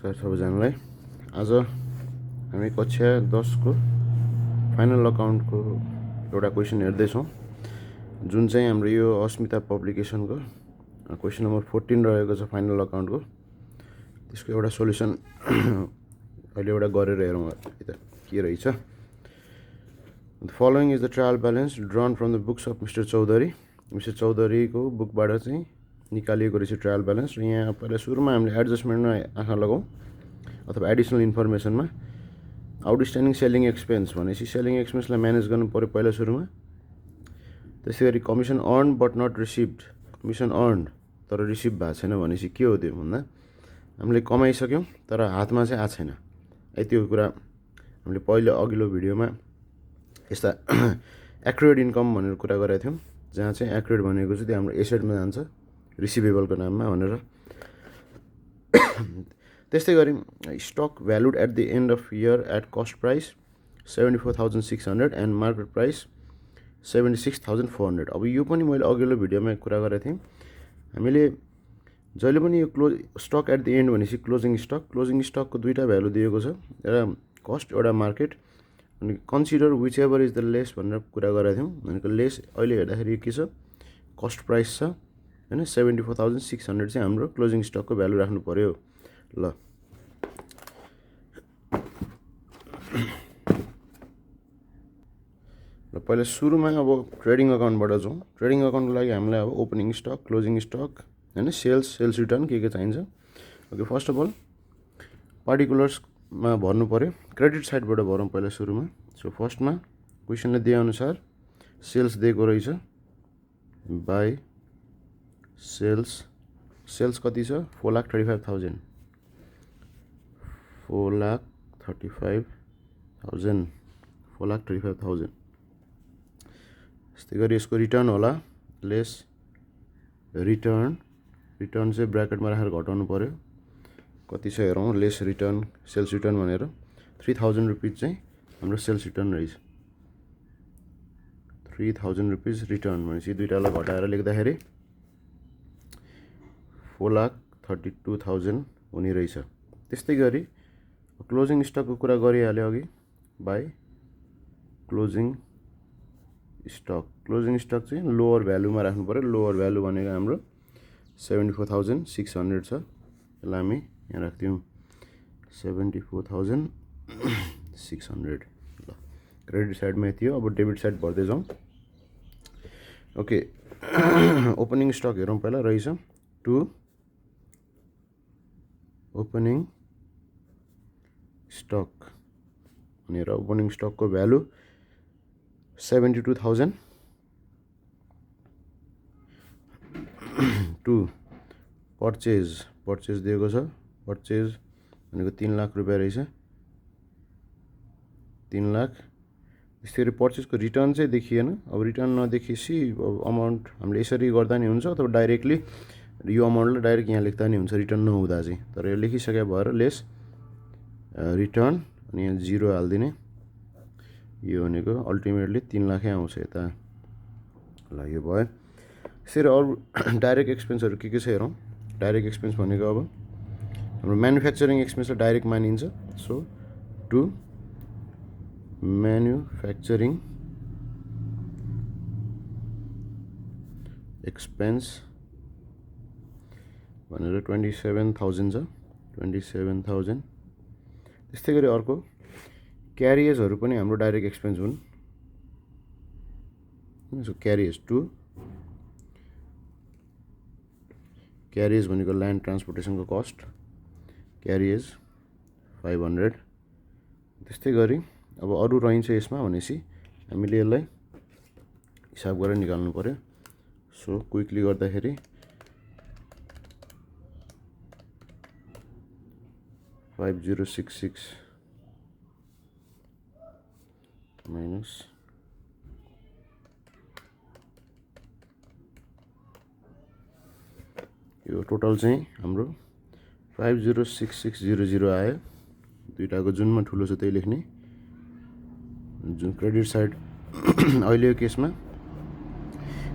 नमस्कार सबैजनालाई। आज हामी कक्षा 10 को फाइनल अकाउन्टको एउटा क्वेसन हेर्दैछौँ, जुन चाहिँ हाम्रो यो अस्मिता पब्लिकेसनको क्वेसन नम्बर 14 रहेको छ फाइनल अकाउन्टको। त्यसको एउटा सोल्युसन अहिले एउटा गरेर हेरौँ के रहेछ। The following is the trial balance drawn from the books of mister Chaudhary. Mister चौधरीको बुकबाट चाहिँ निकालिएको रहेछ ट्रायल ब्यालेन्स। र यहाँ पहिला सुरुमा हामीले एडजस्टमेन्टमा आँखा लगाउँ अथवा एडिसनल इन्फर्मेसनमा आउटस्ट्यान्डिङ सेलिङ एक्सपेन्स भनेपछि सेलिङ एक्सपेन्सलाई म्यानेज गर्नु पऱ्यो पहिला सुरुमा। त्यसै गरी commission earn but not received, commission earn तर रिसिभ भएको छैन भनेपछि के हो त्यो भन्दा हामीले कमाइसक्यौँ तर हातमा चाहिँ आएको छैन। है त्यो कुरा हामीले पहिलो अघिल्लो भिडियोमा यस्ता एक्युरेट इन्कम भनेर कुरा गरेका थियौँ, जहाँ चाहिँ एक्युरेट भनेको चाहिँ त्यो हाम्रो एसेटमा जान्छ रिसिभेबलको नाममा भनेर। त्यस्तै गरी stock valued at the end of year at cost price 74,600 and market price 76,400। अब यो पनि मैले अघिल्लो भिडियोमा कुरा गरेको थिएँ। हामीले जहिले पनि यो स्टक एट द एन्ड भनेपछि क्लोजिङ स्टकको दुईवटा भ्यालु दिएको छ, एउटा कस्ट एउटा मार्केट। अनि consider which ever is the lace भनेर कुरा गरेका थियौँ। भनेको लेस अहिले हेर्दाखेरि के छ, कस्ट प्राइस छ होइन, 74,600 चाहिँ हाम्रो क्लोजिङ स्टकको भ्यालु राख्नु पऱ्यो। ल पहिला सुरुमा अब ट्रेडिङ अकाउन्टबाट जाउँ। ट्रेडिङ अकाउन्टको लागि हामीलाई अब ओपनिङ स्टक, क्लोजिङ स्टक होइन, सेल्स रिटर्न के चाहिन्छ। ओके, फर्स्ट अफ अल पार्टिकुलर्समा भर्नु पऱ्यो। क्रेडिट साइडबाट भरौँ पहिला सुरुमा। सो फर्स्टमा क्वेसनले दिएअनुसार सेल्स दिएको रहेछ बाई सेल्स कति छ 4,35,000 4,35,000। त्यस्तै गरी यसको रिटर्न होला लेस रिटर्न चाहिँ ब्र्याकेटमा राखेर घटाउनु पऱ्यो। कति छ हेरौँ, लेस रिटर्न सेल्स रिटर्न भनेर 3,000 रुपिज चाहिँ हाम्रो सेल्स रिटर्न रहेछ। 3,000 रुपिज रिटर्न भनेपछि दुईवटालाई घटाएर लेख्दाखेरि 4,32,000 हुने रहेछ। त्यस्तै गरी क्लोजिङ स्टकको कुरा गरिहाल्यो अघि बाई क्लोजिङ स्टक चाहिँ लोवर भ्यालुमा राख्नु पऱ्यो। लोवर भ्यालु भनेको हाम्रो 74,600 छ। यसलाई हामी यहाँ राख्दियौँ 74,600। ल क्रेडिट साइडमा यति हो। अब डेबिट साइड भर्दै जाउँ। ओके, ओपनिङ स्टक हेरौँ पहिला रहेछ 2 ओपनिङ स्टक भनेर ओपनिङ स्टकको भ्यालु 72,000। 2 पर्चेज दिएको छ। पर्चेज भनेको 3 लाख रुपियाँ रहेछ, 3 लाख। त्यसै गरी पर्चेजको रिटर्न चाहिँ देखिएन। अब रिटर्न नदेखिएपछि अमाउन्ट हामीले यसरी गर्दा नि हुन्छ अथवा डाइरेक्टली यो अमाउन्टलाई डाइरेक्ट यहाँ लेख्दा नि हुन्छ रिटर्न नहुँदा चाहिँ। तर यो लेखिसके भएर लेस रिटर्न अनि यहाँ 0 हालिदिने। यो भनेको अल्टिमेटली 3 लाखै आउँछ यता। ल यो भयो। त्यसरी अरू डाइरेक्ट एक्सपेन्सहरू के छ हेरौँ। डाइरेक्ट एक्सपेन्स भनेको अब हाम्रो म्यानुफ्याक्चरिङ एक्सपेन्सलाई डाइरेक्ट मानिन्छ। सो टु म्यानुफ्याक्चरिङ एक्सपेन्स भनेर 27,000 छ, 27,000। त्यस्तै गरी अर्को क्यारिएजहरू पनि हाम्रो डाइरेक्ट एक्सपेन्स हुन्। सो क्यारिएज 2 क्यारिएज भनेको ल्यान्ड ट्रान्सपोर्टेसनको कस्ट, क्यारिएज 500। त्यस्तै गरी अब अरू रहन्छ यसमा भनेपछि हामीले यसलाई हिसाब गरेर निकाल्नु पऱ्यो। सो क्विकली गर्दाखेरि 5066 माइनस यो टोटल चाहिँ हाम्रो 506600 आयो। दुईटाको जुनमा ठुलो छ त्यही लेख्ने। जुन क्रेडिट साइड अहिले यो केसमा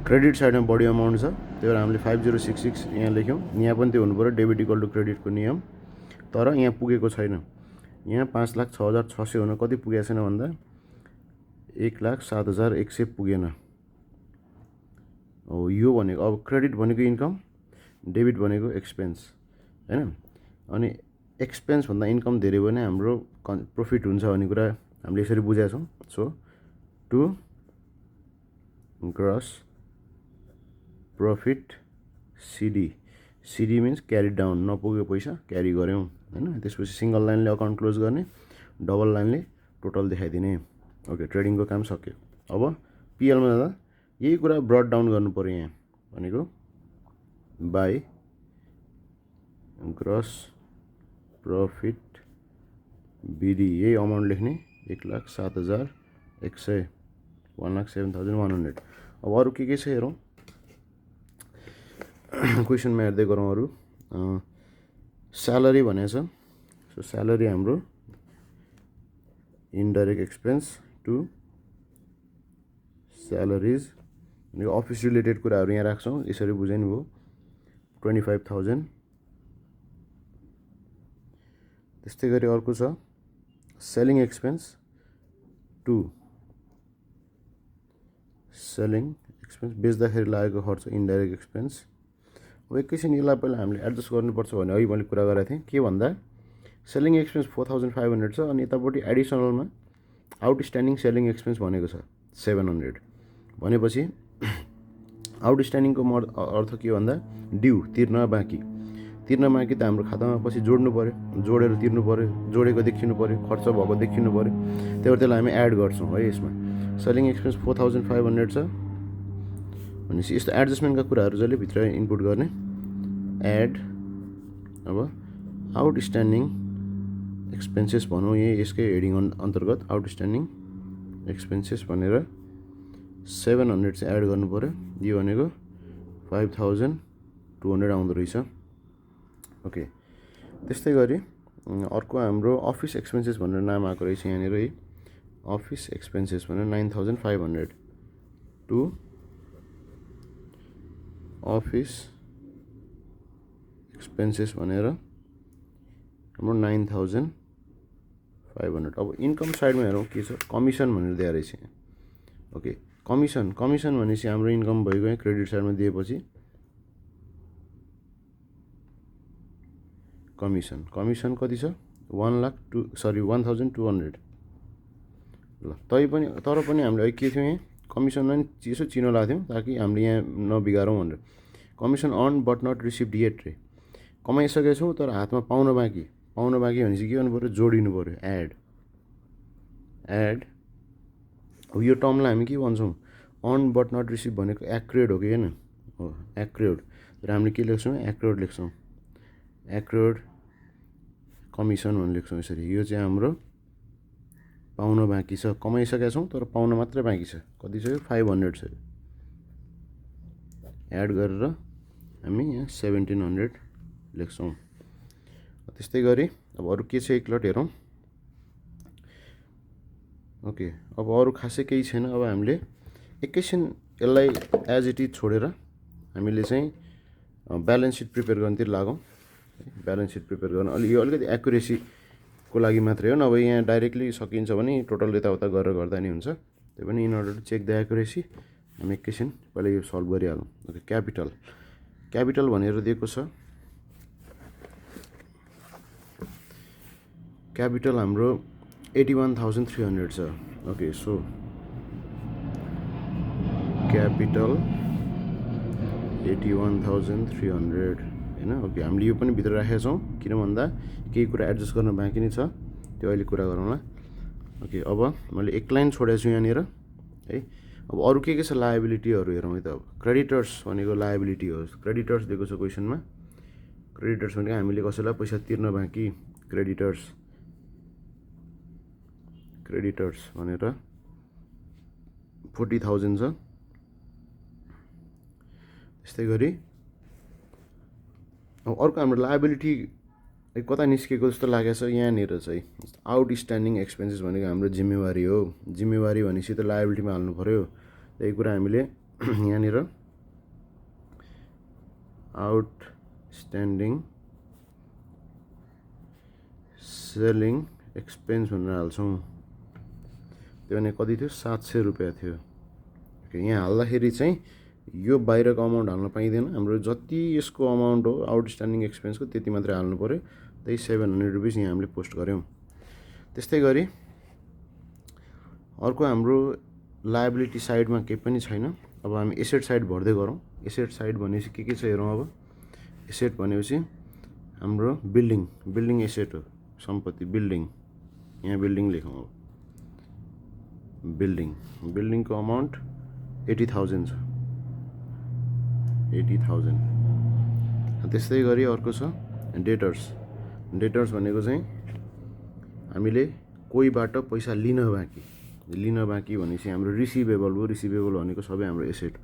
क्रेडिट साइडमा बढी अमाउन्ट छ, त्यही भएर हामीले 5066 यहाँ लेख्यौँ। यहाँ पनि त्यो हुनु पऱ्यो डेबिट इक्वल टु क्रेडिटको नियम। तर यहाँ पुगेको छैन। यहाँ 5,06,600 हुन कति पुगेको छैन भन्दा 1,07,100 पुगेन। हो यो भनेको अब क्रेडिट भनेको इन्कम, डेबिट भनेको एक्सपेन्स हैन। अनि एक्सपेन्स भन्दा इन्कम धेरै भयो भने हाम्रो प्रफिट हुन्छ भन्ने कुरा हामीले यसरी बुझेका छौँ। So to gross profit CD, CD means carry down, नपुगेको पैसा क्यारी गऱ्यौँ हैन। त्यसपछि सिंगल लाइनले अकाउन्ट क्लोज गर्ने, डबल लाइनले टोटल देखाइदिने। ओके, ट्रेडिङको काम सक्यो। अब पिएलमा जाँदा यही कुरा ब्रड डाउन गर्नु पर्यो यहाँ भनेको बाई ग्रस प्रफिट बिडी, यही अमाउन्ट लेख्ने 1,07,100, 1,07,100। अब अरू के छ हेरौँ। क्वेसनमा हेर्दै गरौँ अरू। स्यालेरी भनेको छ। सो स्यालेरी हाम्रो इन्डाइरेक्ट एक्सपेन्स टु स्यालेरिज भनेको अफिस रिलेटेड कुराहरू यहाँ राख्छौँ, यसरी बुझ्यो नि भयो। 25,000। त्यस्तै गरी अर्को छ selling expense to selling expense, बेच्दाखेरि लागेको खर्च इन्डाइरेक्ट एक्सपेन्स। अब एकैछिन यसलाई पहिला हामीले एडजस्ट गर्नुपर्छ भने अघि मैले कुरा गरेको थिएँ। के भन्दा सेलिङ एक्सपेन्स 4,500 छ अनि यतापट्टि एडिसनलमा आउटस्ट्यान्डिङ सेलिङ एक्सपेन्स भनेको छ 700। भनेपछि आउटस्ट्यान्डिङको अर्थ के भन्दा ड्यू, तिर्न बाँकी। तिर्न बाँकी त हाम्रो खातामा पछि जोड्नु पऱ्यो, जोडेर तिर्नु पऱ्यो, जोडेको देखिनु पऱ्यो, खर्च भएको देखिनु पऱ्यो। त्यही भएर त्यसलाई हामी एड गर्छौँ है। यसमा सेलिङ एक्सपेन्स 4,500 छ भनेपछि यस्तो एडजस्टमेन्टका कुराहरू जहिले भित्र इनपुट गर्ने। एड अब आउटस्ट्यान्डिङ एक्सपेन्सेस भनौँ, यही यसकै हेडिङ अन्तर्गत आउटस्ट्यान्डिङ एक्सपेन्सेस भनेर 700 चाहिँ एड गर्नु पऱ्यो। यो भनेको 5,200 आउँदो रहेछ। ओके, त्यस्तै गरी अर्को हाम्रो अफिस एक्सपेन्सेस भनेर नाम आएको रहेछ यहाँनिर है। अफिस एक्सपेन्सेस भनेर 9,500 टु अफिस एक्सपेन्सेस भनेर हाम्रो 9,500। अब इन्कम साइडमा हेरौँ के छ। कमिसन भनेर दिएको रहेछ। ओके, कमिसन भनेपछि हाम्रो इन्कम भइगयो यहाँ क्रेडिट साइडमा दिएपछि। कमिसन कति छ 1,200। ल तर पनि हामीले अहिले के थियो यहाँ कमिसनमा नि यसो चिनो लगाएको थियौँ ताकि हामीले यहाँ नबिगारौँ भनेर। Commission earn but not received yet रे, कमाइसकेको छौँ तर हातमा पाउन बाँकी भनेपछि के गर्नु पऱ्यो, जोडिनु पऱ्यो। एड अब यो टर्मलाई हामी के भन्छौँ, अर्न बट नट रिसिभ भनेको एक्रुएड हो कि होइन हो, एक्रुएड। र हामीले के लेख्छौँ, एक्रुएड लेख्छौँ। एक्रुएड कमिसन भनेर लेख्छौँ यसरी। यो चाहिँ हाम्रो पाउन बाँकी छ, कमाइसकेका छौँ तर पाउन मात्रै बाँकी छ। कति छ यो 500 छ। एड गरेर हामी यहाँ 1,700 लेख्छौँ। त्यस्तै गरी अब अरू के छ एकलट हेरौँ। ओके, अब अरू खासै केही छैन। अब हामीले एकैछिन यसलाई एज इट इज छोडेर हामीले चाहिँ ब्यालेन्स सिट प्रिपेयर गर्नतिर लागौँ। ब्यालेन्स सिट प्रिपेयर गर्न यो अलिकति एक्युरेसीको लागि मात्रै हो, नभए यहाँ डाइरेक्टली सकिन्छ भने टोटल यताउता गरेर गर्दा नि हुन्छ। त्यही पनि in order to check the accuracy हामी एकैछिन पहिला यो सल्भ गरिहालौँ। ओके, क्यापिटल भनेर दिएको छ। क्यापिटल हाम्रो 81,300 छ। ओके, सो क्यापिटल 81,300 होइन। ओके, हामीले यो पनि भित्र राखेका छौँ किन भन्दा केही कुरा एडजस्ट गर्न बाँकी नै छ, त्यो अहिले कुरा गरौँला। ओके, अब मैले एक लाइन छोडेको छु यहाँनिर है। अब अरू के छ लायबिलिटीहरू हेरौँ है त। अब क्रेडिटर्स भनेको लायबिलिटी हो। क्रेडिटर्स दिएको छ क्वेसनमा। क्रेडिटर्स भनेको हामीले कसैलाई पैसा तिर्न बाँकी, क्रेडिटर्स भनेर 40,000 छ। त्यस्तै गरी अब अर्को हाम्रो लायबिलिटी कता निस्केको जस्तो लागेको छ यहाँनिर चाहिँ आउटस्ट्यान्डिङ एक्सपेन्सेस भनेको हाम्रो जिम्मेवारी हो। जिम्मेवारी भनेपछि त लायबिलिटीमा हाल्नु पऱ्यो। त्यही कुरा हामीले यहाँनिर आउटस्ट्यान्डिङ सेलिङ एक्सपेन्स भनेर हाल्छौँ। त्यो भने कति थियो 700 रुपियाँ थियो। ओके, यहाँ हाल्दाखेरि चाहिँ यो बाहिरको अमाउन्ट हाल्न पाइँदैन। हाम्रो जति यसको अमाउन्ट हो आउटस्ट्यान्डिङ एक्सपेन्सको त्यति मात्रै हाल्नु पऱ्यो। त्यही 700 रुपिस यहाँ हामीले पोस्ट गऱ्यौँ। त्यस्तै गरी अर्को हाम्रो लायबिलिटी साइडमा केही पनि छैन। अब हामी एसेट साइड भर्दै गरौँ। एसेट साइड भनेपछि के छ हेरौँ। अब एसेट भनेपछि हाम्रो बिल्डिङ एसेट हो, सम्पत्ति बिल्डिङ। यहाँ बिल्डिङ लेखौँ। अब बिल्डिङको अमाउन्ट 80,000 छ, 80,000। त्यस्तै गरी अर्को छ डेटर्स भनेको चाहिँ हामीले कोहीबाट पैसा लिन बाँकी भनेपछि हाम्रो रिसिभेबल हो। रिसिभेबल भनेको सबै हाम्रो एसेट।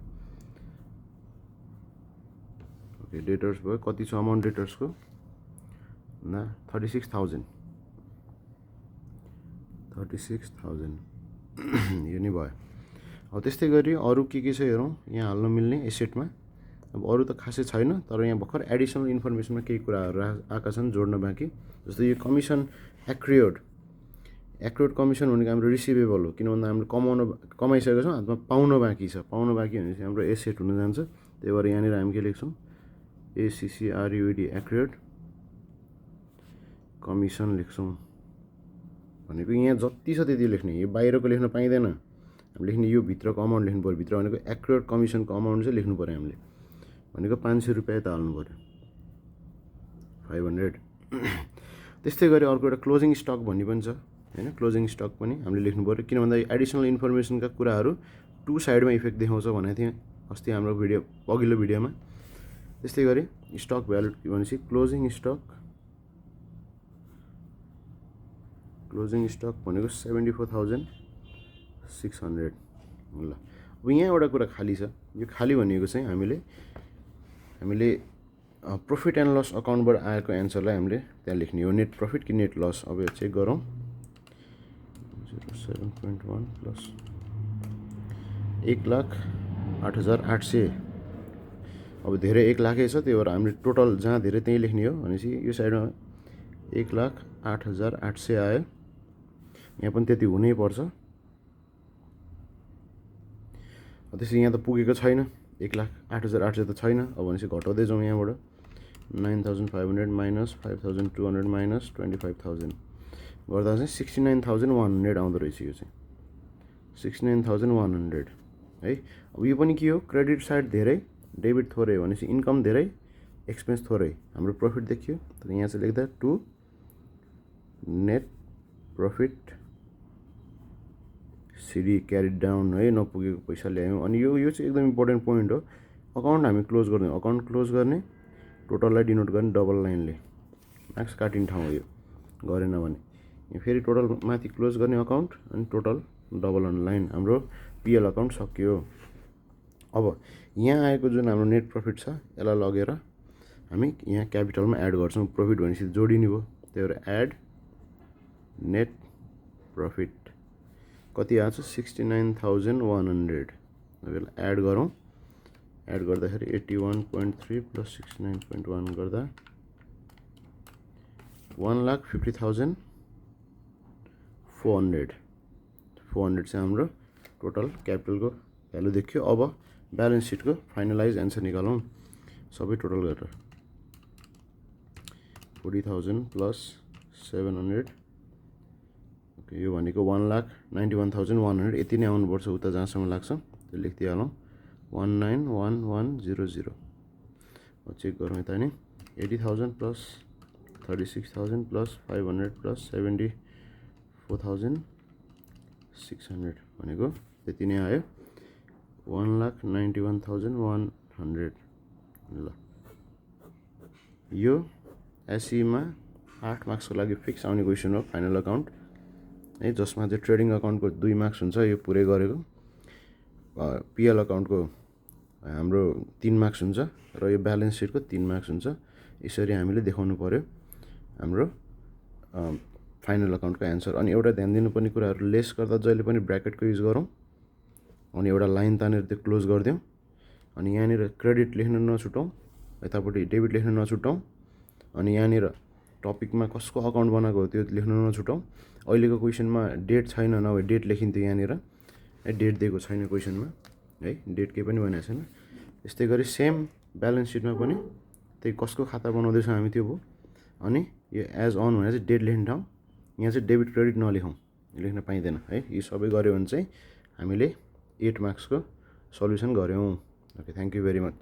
ओके, डेटर्स भयो। कति छ अमाउन्ट डेटर्सको? 36,000 यो नै भयो। अब त्यस्तै गरी अरू के छ हेरौँ। यहाँ हाल्न मिल्ने एसेटमा अब अरू त खासै छैन, तर यहाँ भर्खर एडिसनल इन्फर्मेसनमा केही कुराहरू आएका छन् जोड्न बाँकी। जस्तो यो कमिसन एक्रियोड कमिसन भनेको हाम्रो रिसिभेबल हो। किन भन्दा हामीले कमाइसकेको छौँ, हातमा पाउन बाँकी भनेपछि हाम्रो एसेट हुन जान्छ। त्यही भएर यहाँनिर हामी के लेख्छौँ? ACCRUD एक्रियोड कमिसन लेख्छौँ। भनेको यहाँ जति छ त्यति लेख्ने, यो बाहिरको लेख्न पाइँदैन। हामीले लेख्ने यो भित्रको अमाउन्ट लेख्नु पऱ्यो। भित्र भनेको एक्रियोड कमिसनको अमाउन्ट चाहिँ लेख्नु पऱ्यो हामीले। भनेको 500 रुपियाँ त हाल्नु पऱ्यो, 500। त्यस्तै गरी अर्को एउटा क्लोजिङ स्टक भन्ने पनि छ होइन। क्लोजिङ स्टक पनि हामीले लेख्नु पऱ्यो। किन भन्दा एडिसनल इन्फर्मेसनका कुराहरू टु साइडमा इफेक्ट देखाउँछ भनेको थिएँ अस्ति हाम्रो अघिल्लो भिडियोमा। त्यस्तै गरी स्टक भ्यालु भनेपछि क्लोजिङ स्टक भनेको 74,600। ल, अब यहाँ एउटा कुरा खाली छ। यो खाली भनेको चाहिँ हामीले प्रफिट एन्ड लस अकाउन्टबाट आएको एन्सरलाई हामीले त्यहाँ लेख्ने हो। नेट प्रफिट कि नेट लस? अब यो चेक गरौँ। 07.1 प्लस 1,08,800। अब धेरै 1 लाखै छ, त्यही भएर हामीले टोटल जहाँ धेरै त्यहीँ लेख्ने हो। भनेपछि यो साइडमा 1,08,800 आयो। यहाँ पनि त्यति हुनैपर्छ। त्यसपछि यहाँ त पुगेको छैन, 1,08,800 त छैन। अब भनेपछि घटाउँदै जाउँ यहाँबाट। 9,500 माइनस 5,200 माइनस 25,000 गर्दा चाहिँ 69,100 आउँदो रहेछ। यो चाहिँ 69,100 है। अब यो पनि के हो? क्रेडिट साइड धेरै, डेबिट थोरै भनेपछि इन्कम धेरै, एक्सपेन्स थोरै। हाम्रो प्रफिट देखियो। तर यहाँ चाहिँ लेख्दा to net profit CD carry down है, नपुगेको पैसा ल्यायौँ। अनि यो चाहिँ एकदम इम्पोर्टेन्ट पोइन्ट हो। अकाउन्ट हामी क्लोज गर्ने, अकाउन्ट क्लोज गर्ने, टोटललाई डिनोट गर्ने डबल लाइनले, मार्क्स काटिने ठाउँ हो यो। गरेन भने यहाँ फेरि टोटल माथि क्लोज गर्ने अकाउन्ट अनि टोटल डबल अन लाइन। हाम्रो पिएल अकाउन्ट सकियो। अब यहाँ आएको जुन हाम्रो नेट प्रफिट छ यसलाई लगेर हामी यहाँ क्यापिटलमा एड गर्छौँ। प्रफिट भनेपछि जोडिने भयो। त्यही भएर एड नेट प्रफिट कति आएको छ? 69,100। अब यसलाई एड गरौँ। एड गर्दाखेरि 81.3 प्लस 69.1 गर्दा 1,50,400 चाहिँ हाम्रो टोटल क्यापिटलको भ्यालु देखियो। अब ब्यालेन्स सिटको फाइनलाइज एन्सर निकालौँ सबै टोटल गरेर। 40,000 प्लस 700। ओके, यो भनेको 1,91,100 यति नै आउनुपर्छ उता जहाँसम्म लाग्छ त्यो लेखिदिइहालौँ। 19,11,00। चेक गरौँ यता नि। 80,000 प्लस 36,000 प्लस 500 प्लस 74,600 भनेको त्यति नै आयो। 1,91,100। ल, यो एसईमा 8 मार्क्सको लागि फिक्स आउने क्वेसन हो। फाइनल अकाउन्ट है, जसमा चाहिँ ट्रेडिङ अकाउन्टको 2 मार्क्स हुन्छ यो पुरै गरेको। पिएल अकाउन्टको हाम्रो 3 मार्क्स हुन्छ र यो ब्यालेन्स सिटको 3 मार्क्स हुन्छ। यसरी हामीले देखाउनु पर्यो हाम्रो फाइनल अकाउन्टको एन्सर। अनि एउटा ध्यान दिनुपर्ने कुराहरू, लेस गर्दा जहिले पनि ब्र्याकेटको युज गरौँ। अनि एउटा लाइन तानेर त्यो क्लोज गरिदिउँ। अनि यहाँनिर क्रेडिट लेख्न नछुटाउँ, यतापट्टि डेबिट लेख्न नछुटाउँ। अनि यहाँनिर टपिकमा कसको अकाउन्ट बनाएको हो त्यो लेख्नु नछुटाउँ। अहिलेको क्वेसनमा डेट छैन, नभए डेट लेखिन्थ्यो यहाँनिर है, डेट दिएको छैन क्वेसनमा है, डेट केही पनि भनेको छैन। यस्तै गरी सेम ब्यालेन्स सिटमा पनि त्यही कसको खाता बनाउँदैछौँ हामी त्यो भयो। अनि यो एज अन भनेर चाहिँ डेट लेख्ने ठाउँ यहाँ चाहिँ डेबिट क्रेडिट नलेखौँ, लेख्न पाइँदैन है। यी सबै गऱ्यो भने चाहिँ हामीले 8 मार्क्सको सल्युसन गऱ्यौँ। Okay, thank you very much.